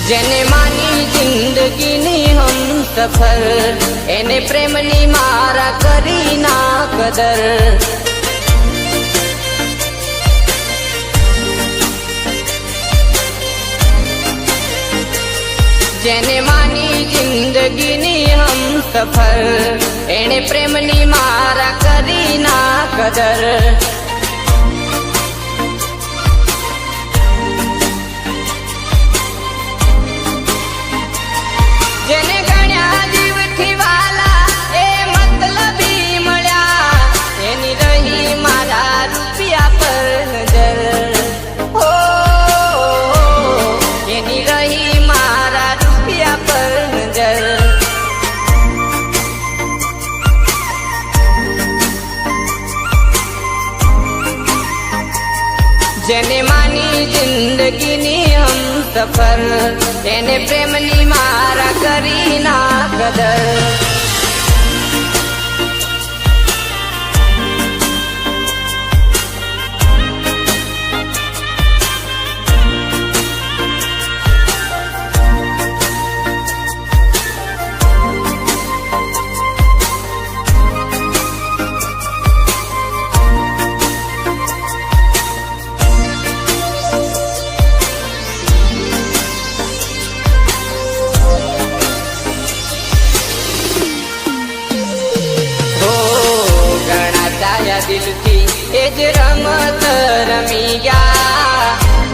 જેને માની જિંદગીની હમ સફર, એને પ્રેમની મારા કરી ના કદર. જેને માની જિંદગીની હમ સફર, એને પ્રેમની મારા કરી ના કદર. જેને ગણ્યા જીવથી વાલા એ મતલબી મળ્યા, એની રહી મારા રૂપિયા પર નજર. હો એની રહી મારા રૂપિયા પર નજર. જેને માની જિંદગીની હમ સફર, એને પ્રેમની મારા કરી ના કદર. દિલથી એ જ રમત રમી ગયા,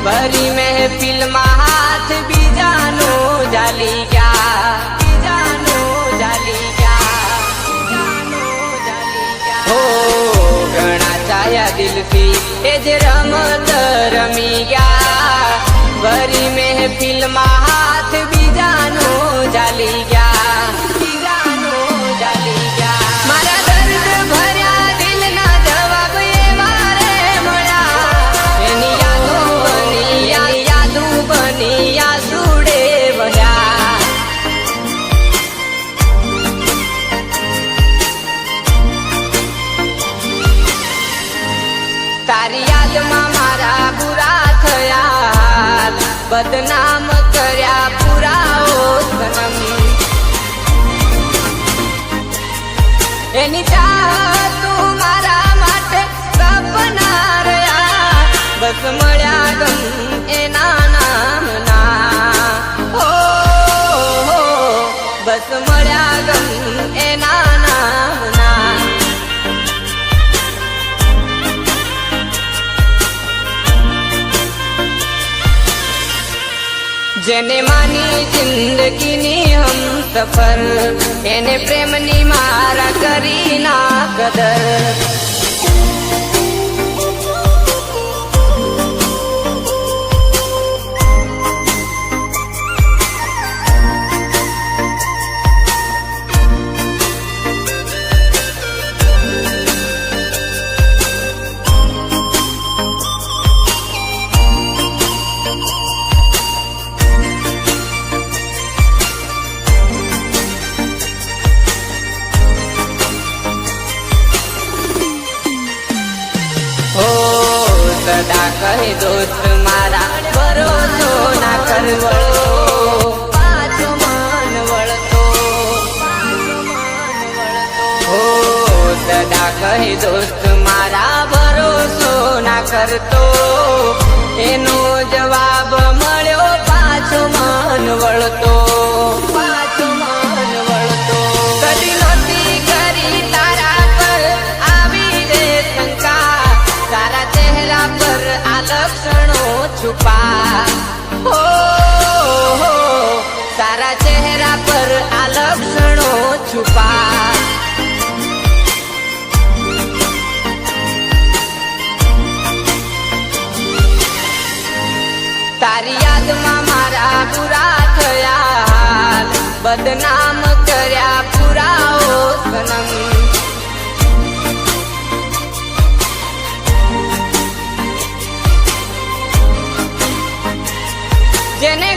ભરી મહેફિલમાં હાથ બીજાનો જાલી ગયા, બીજાનો જાલી ગયા, બીજાનો જાલી ગયા. હો ઘણા ચાયા દિલથી એ જ રમત રમી ગયા, ભરી મહેફિલમાં હાથ બીજાનો જાલી ગયા, બીજાનો જાલી ગયા. મારા દર્દ ભર્યા તારી યાદમાં મારા બુરા થયા, બદનામ કર્યા પૂરા ઓ સનમ. એની ચાહતું મારા માટે સપના રહ્યા, બસ મળ્યા ગમ એના નામના. હો બસ મળ્યા ગમ એના નામના. જેને માની જિંદગીની હમ સફર, એને પ્રેમની મારા કરી ના કદર. સદા કહે દોસ્ત મારા ભરોસો ના કરવો, પાછો મન વળતો. હો સદા કહે દોસ્ત મારા ભરોસો ના કરતો, એનો જવાબ મળ્યો પાછો મન વળતો, પાછો મન વળતો. કદી નહોતી કરી તારા પર આવી રે શંકા, તારા ચહેરા પર આ લક્ષણો છુપા. હો તારા ચહેરા પર આ લક્ષણો છુપા. તારી યાદમાં મારા બુરા થયા, બદનામ કર્યા પૂરા ઓ સનમ. જેને